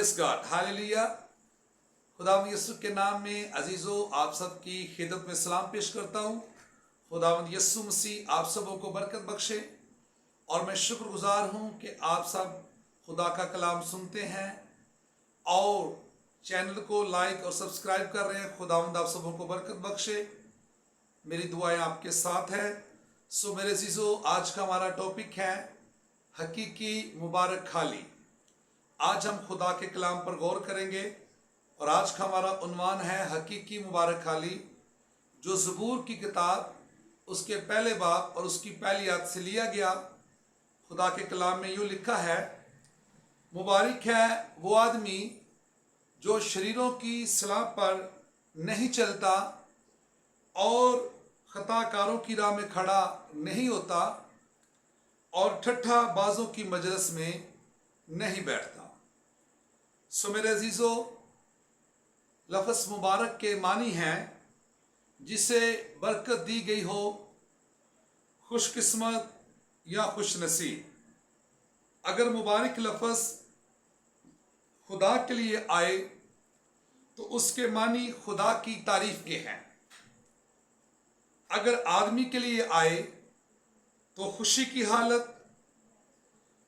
Press God, hallelujah. खुदावंद यीशु के नाम में अजीजों आप सबकी खिदमत में सलाम पेश करता हूँ। खुदावंद यीशु मसीह आप सबों को बरकत बख्शे और मैं शुक्रगुजार हूँ कि आप सब खुदा का कलाम सुनते हैं और चैनल को लाइक और सब्सक्राइब कर रहे हैं। खुदावंद आप सबों को बरकत बख्शे, मेरी दुआएं आपके साथ है। सो मेरे अजीजों, आज का हमारा टॉपिक है हकीकी मुबारक खाली। आज हम खुदा के कलाम पर गौर करेंगे और आज का हमारा उन्वान है हकीकी मुबारक खाली, जो ज़बूर की किताब उसके पहले बाब और उसकी पहली आयत से लिया गया। खुदा के कलाम में यूँ लिखा है, मुबारक है वो आदमी जो शरीरों की सलाह पर नहीं चलता और खताकारों की राह में खड़ा नहीं होता और ठट्ठा बाजों की मजलिस में नहीं बैठता। सो मेरे अजीजों, लफ्ज़ मुबारक के मानी हैं जिसे बरकत दी गई हो, खुशकिस्मत या खुशनसीब। अगर मुबारक लफ्ज़ खुदा के लिए आए तो उसके मानी खुदा की तारीफ के हैं। अगर आदमी के लिए आए तो खुशी की हालत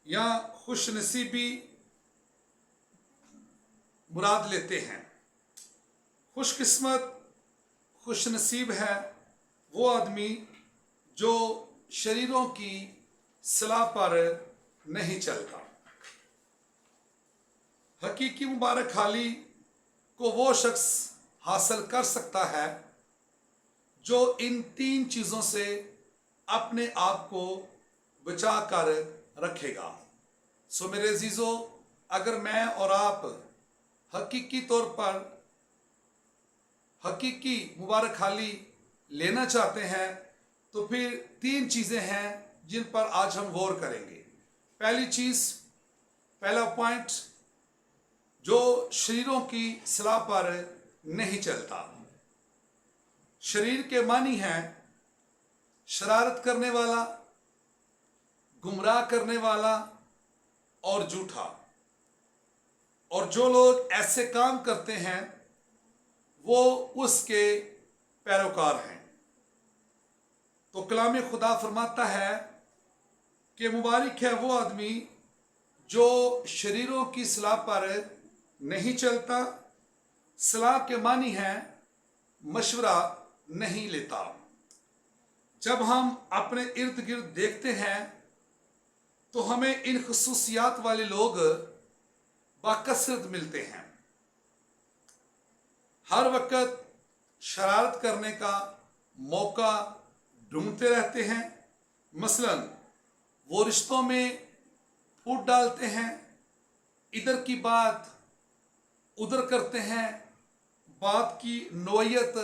या खुशनसीबी मुराद लेते हैं। खुशकिस्मत खुशनसीब है वो आदमी जो शरीरों की सलाह पर नहीं चलता। हकीकी मुबारक खाली को वो शख्स हासिल कर सकता है जो इन तीन चीज़ों से अपने आप को बचा कर रखेगा। सो मेरे अजीज़ों, अगर मैं और आप हकीकी तौर पर हकीकी मुबारक खाली लेना चाहते हैं तो फिर तीन चीज़ें हैं जिन पर आज हम गौर करेंगे। पहली चीज़, पहला पॉइंट, जो शरीरों की सलाह पर नहीं चलता। शरीर के मानी हैं शरारत करने वाला, गुमराह करने वाला और झूठा। और जो लोग ऐसे काम करते हैं वो उसके पैरोकार हैं। तो कलाम खुदा फरमाता है कि मुबारक है वो आदमी जो शरीरों की सलाह पर नहीं चलता। सलाह के मानी है मशवरा नहीं लेता। जब हम अपने इर्द गिर्द देखते हैं तो हमें इन खसूसियात वाले लोग बाकसरत मिलते हैं। हर वक्त शरारत करने का मौका ढूंढते रहते हैं। मसलन वो रिश्तों में फूट डालते हैं, इधर की बात उधर करते हैं, बात की नोयत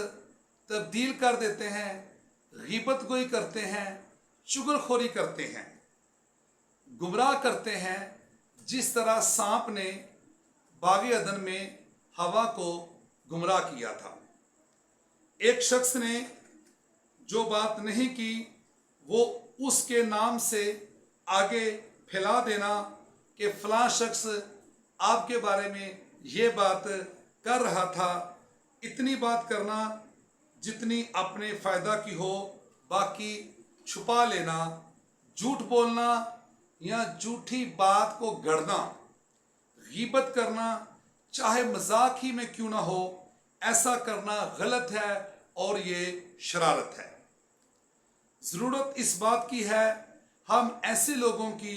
तब्दील कर देते हैं, गीबत गोई करते हैं, चुगलखोरी करते हैं, गुमराह करते हैं। जिस तरह सांप ने बागे अदन में हवा को गुमराह किया था। एक शख्स ने जो बात नहीं की वो उसके नाम से आगे फैला देना कि फलां शख्स आपके बारे में ये बात कर रहा था। इतनी बात करना जितनी अपने फ़ायदा की हो, बाकी छुपा लेना, झूठ बोलना या झूठी बात को गढ़ना, गीबत करना, चाहे मजाक ही में क्यों ना हो, ऐसा करना गलत है और ये शरारत है। ज़रूरत इस बात की है हम ऐसे लोगों की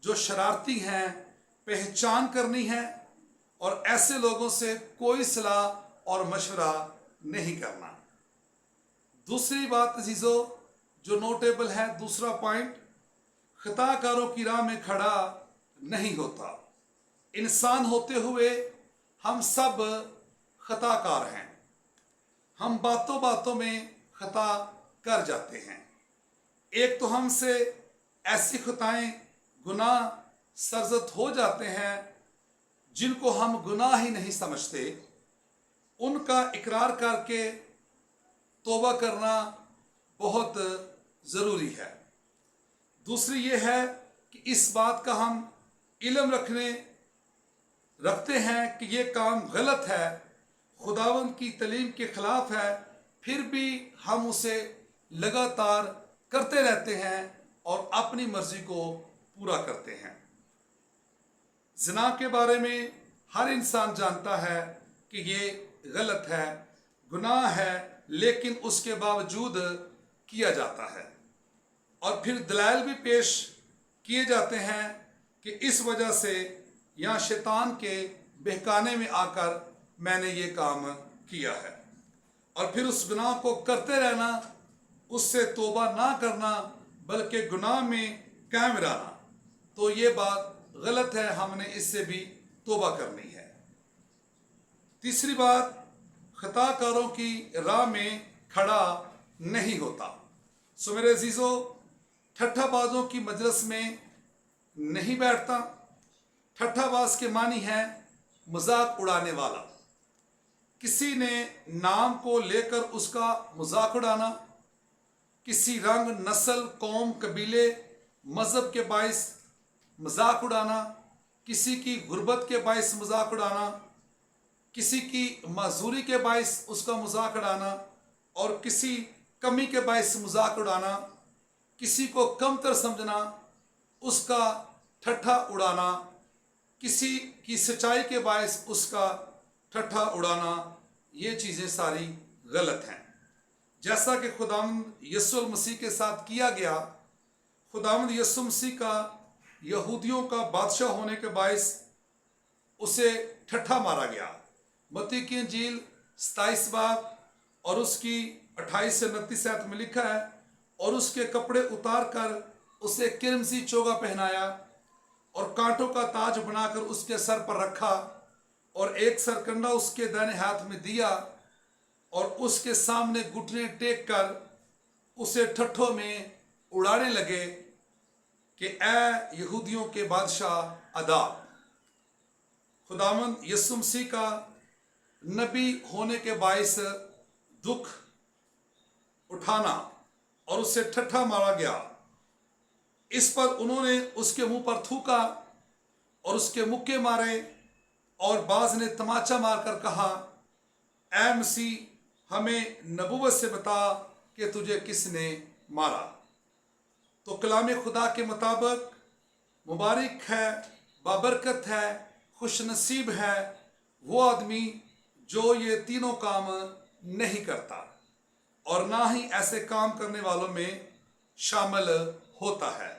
जो शरारती हैं पहचान करनी है और ऐसे लोगों से कोई सलाह और मशवरा नहीं करना। दूसरी बात अजीज़ों जो नोटेबल है, दूसरा पॉइंट, खताकारों की राह में खड़ा नहीं होता। इंसान होते हुए हम सब खताकार हैं। हम बातों बातों में खता कर जाते हैं। एक तो हमसे ऐसी खताएं, गुनाह सरजद हो जाते हैं जिनको हम गुनाह ही नहीं समझते। उनका इकरार करके तौबा करना बहुत ज़रूरी है। दूसरी ये है कि इस बात का हम इल्म रखते हैं कि ये काम गलत है, खुदावंद की तालीम के खिलाफ है, फिर भी हम उसे लगातार करते रहते हैं और अपनी मर्जी को पूरा करते हैं। ज़िना के बारे में हर इंसान जानता है कि ये गलत है, गुनाह है, लेकिन उसके बावजूद किया जाता है और फिर दलाइल भी पेश किए जाते हैं कि इस वजह से या शैतान के बहकाने में आकर मैंने ये काम किया है, और फिर उस गुनाह को करते रहना, उससे तौबा ना करना बल्कि गुनाह में कायम रहना, तो ये बात गलत है, हमने इससे भी तौबा करनी है। तीसरी बात, खताकारों की राह में खड़ा नहीं होता। सो मेरे अजीजों, ठट्ठाबाजों की मजलिस में नहीं बैठता। ठट्ठाबाज के मानी है मजाक उड़ाने वाला, किसी ने नाम को लेकर उसका मजाक उड़ाना, किसी रंग, नस्ल, कौम, कबीले, मजहब के बाइस मजाक उड़ाना, किसी की गुर्बत के बाइस मजाक उड़ाना, किसी की माजूरी के बाइस उसका मजाक उड़ाना और किसी कमी के बाइस मजाक उड़ाना, किसी को कमतर समझना, उसका ठट्ठा उड़ाना, किसी की सच्चाई के बाइस उसका ठट्ठा उड़ाना, ये चीज़ें सारी गलत हैं। जैसा कि खुदावंद यीशु मसीह के साथ किया गया, खुदावंद यीशु मसीह का यहूदियों का बादशाह होने के बाइस उसे ठट्ठा मारा गया। मत्ती की इंजील 27 बाब और उसकी 28 से 29 आयत में लिखा है, और उसके कपड़े उतार कर उसे किरमसी चोगा पहनाया और कांटों का ताज बनाकर उसके सर पर रखा और एक सरकंडा उसके दाहिने हाथ में दिया और उसके सामने घुटने टेक कर उसे ठट्ठों में उड़ाने लगे कि ऐ यहूदियों के बादशाह अदाब। खुदावंद यीशु मसीह का नबी होने के बाइस दुख उठाना और उसे ठट्ठा मारा गया, इस पर उन्होंने उसके मुंह पर थूका और उसके मुक्के मारे और बाज ने तमाचा मारकर कहा, ऐ मसीह हमें नबूवत से बता कि तुझे किसने मारा। तो कलाम खुदा के मुताबिक मुबारक है, बाबरकत है, खुशनसीब है वो आदमी जो ये तीनों काम नहीं करता और ना ही ऐसे काम करने वालों में शामिल होता है।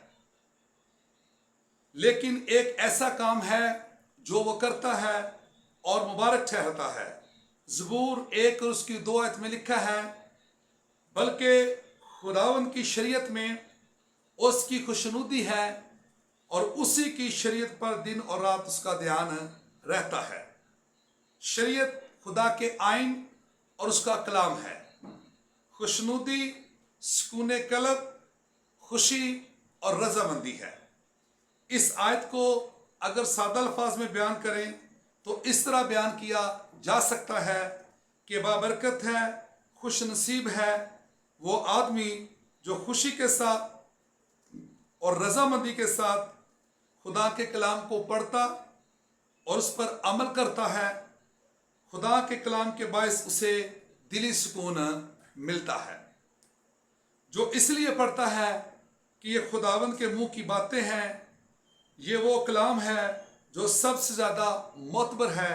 लेकिन एक ऐसा काम है जो वो करता है और मुबारक ठहरता है। ज़बूर 1 और उसकी 2 आयत में लिखा है, बल्कि खुदावंद की शरीयत में उसकी खुशनुदी है और उसी की शरीयत पर दिन और रात उसका ध्यान रहता है। शरीयत खुदा के आइन और उसका कलाम है। खुशनुदी, सुकून कल्ब, खुशी और रजामंदी है। इस आयत को अगर सादा अल्फाज में बयान करें तो इस तरह बयान किया जा सकता है कि बाबरकत है, खुशनसीब है वो आदमी जो खुशी के साथ और रजामंदी के साथ खुदा के कलाम को पढ़ता और उस पर अमल करता है। खुदा के कलाम के बायस उसे दिली सुकून मिलता है, जो इसलिए पढ़ता है कि ये खुदावंद के मुंह की बातें हैं। ये वो कलाम है जो सबसे ज़्यादा मोतबर है,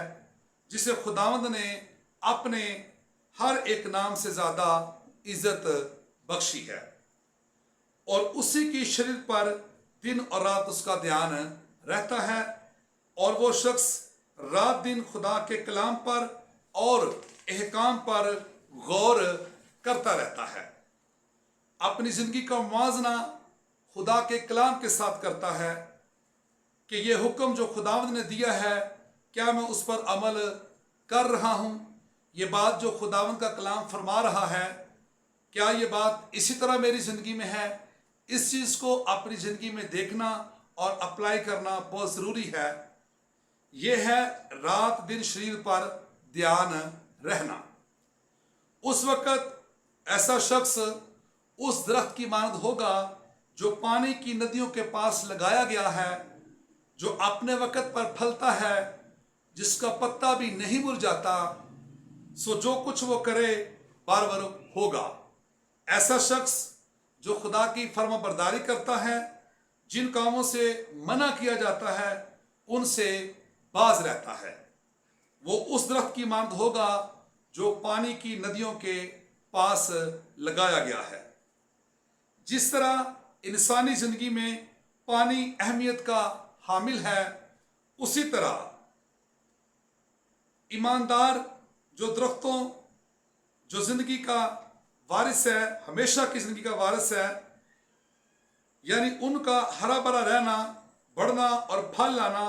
जिसे खुदावंद ने अपने हर एक नाम से ज़्यादा इज्जत बख्शी है और उसी की शरीर पर दिन और रात उसका ध्यान रहता है और वो शख्स रात दिन खुदा के कलाम पर और अहकाम पर गौर करता रहता है। अपनी ज़िंदगी का मुवाजना खुदा के कलाम के साथ करता है कि ये हुक्म जो खुदावंद ने दिया है, क्या मैं उस पर अमल कर रहा हूँ? ये बात जो खुदावंद का कलाम फरमा रहा है, क्या ये बात इसी तरह मेरी ज़िंदगी में है? इस चीज़ को अपनी ज़िंदगी में देखना और अप्लाई करना बहुत ज़रूरी है। ये है रात दिन शरीर पर ध्यान रहना। उस वक़्त ऐसा शख्स उस दरख्त की मानद होगा जो पानी की नदियों के पास लगाया गया है, जो अपने वक़्त पर फलता है जिसका पत्ता भी नहीं मुरझाता, सो जो कुछ वो करे बराबर होगा। ऐसा शख्स जो खुदा की फर्माबरदारी करता है, जिन कामों से मना किया जाता है उनसे बाज रहता है, वो उस दरख्त की मानद होगा जो पानी की नदियों के पास लगाया गया है। जिस तरह इंसानी जिंदगी में पानी अहमियत का हामिल है, उसी तरह ईमानदार जो दरख्तों जो जिंदगी का वारिस है, हमेशा की जिंदगी का वारिस है, यानी उनका हरा भरा रहना, बढ़ना और फल लाना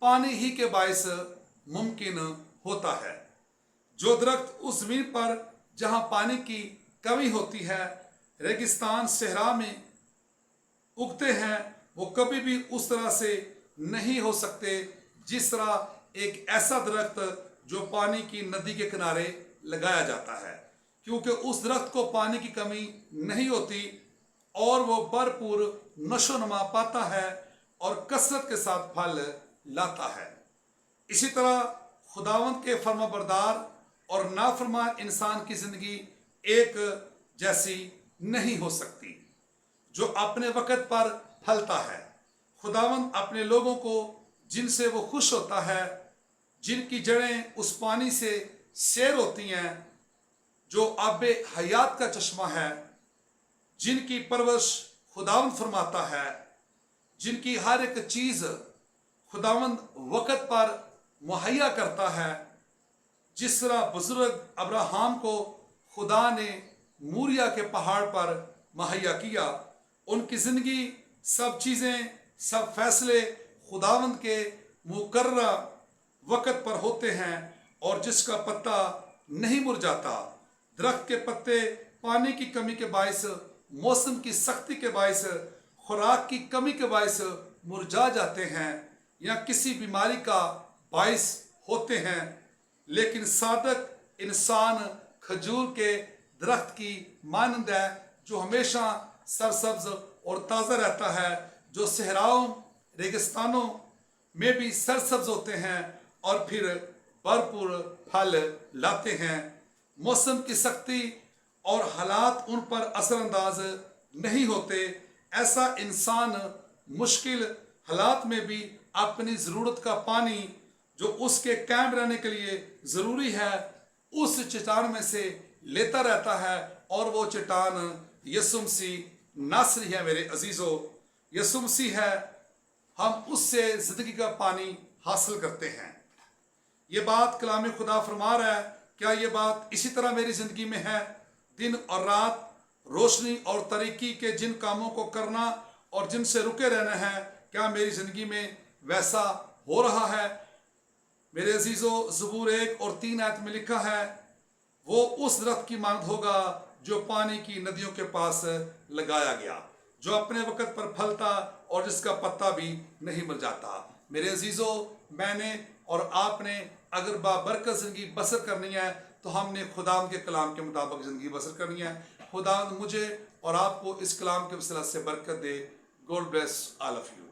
पानी ही के बायस मुमकिन होता है। जो दरख्त उस जमीन पर जहां पानी की कमी होती है, रेगिस्तान सहरा में उगते हैं, वो कभी भी उस तरह से नहीं हो सकते जिस तरह एक ऐसा दरख्त जो पानी की नदी के किनारे लगाया जाता है, क्योंकि उस दरख्त को पानी की कमी नहीं होती और वो भरपूर नशोनुमा पाता है और कसरत के साथ फल लाता है। इसी तरह खुदावंद के फर्माबरदार और नाफरमान इंसान की जिंदगी एक जैसी नहीं हो सकती। जो अपने वक़्त पर फलता है, खुदावंद अपने लोगों को जिनसे वो खुश होता है, जिनकी जड़ें उस पानी से सैर होती हैं जो आबे हयात का चश्मा है, जिनकी परवरिश खुदावंद फरमाता है, जिनकी हर एक चीज़ खुदावंद वक़्त पर मुहैया करता है। जिस तरह बुजुर्ग अब्राहम को खुदा ने मूरिया के पहाड़ पर मुहैया किया, उनकी ज़िंदगी सब चीज़ें, सब फैसले खुदावंद के मुकर्रर वक़्त पर होते हैं और जिसका पत्ता नहीं मुरझाता। दरख्त के पत्ते पानी की कमी के बायस, मौसम की सख्ती के बायस, खुराक की कमी के बायस मुरझा जाते हैं या किसी बीमारी का बायस होते हैं, लेकिन सादक इंसान खजूर के दरख्त की मानंद है जो हमेशा सरसब्ज और ताज़ा रहता है, जो सहराओं रेगिस्तानों में भी सरसब्ज होते हैं और फिर भरपूर फल लाते हैं। मौसम की सख्ती और हालात उन पर असरअंदाज नहीं होते। ऐसा इंसान मुश्किल हालात में भी अपनी ज़रूरत का पानी जो उसके कायम रहने के लिए ज़रूरी है, उस चट्टान में से लेता रहता है और वो चट्टान यीशु मसीह नासरी है। मेरे अजीज़ों, यीशु मसीह है, हम उससे ज़िंदगी का पानी हासिल करते हैं। ये बात कलाम खुदा फरमा रहा है। क्या ये बात इसी तरह मेरी ज़िंदगी में है? दिन और रात रोशनी और तरीकी के जिन कामों को करना और जिनसे रुके रहना है, क्या मेरी ज़िंदगी में वैसा हो रहा है? मेरे अजीज़ों, ज़बूर 1 और 3 आयत में लिखा है, वो उस दरख्त की मानद होगा जो पानी की नदियों के पास लगाया गया, जो अपने वक़्त पर फलता और जिसका पत्ता भी नहीं मुरझाता। मेरे अजीज़ों, मैंने और आपने अगर बाबरकत ज़िंदगी बसर करनी है तो हमने खुदावंद के कलाम के मुताबिक ज़िंदगी बसर करनी है। खुदावंद मुझे और आपको इस कलाम के वसीला से बरकत दे। God bless all of you.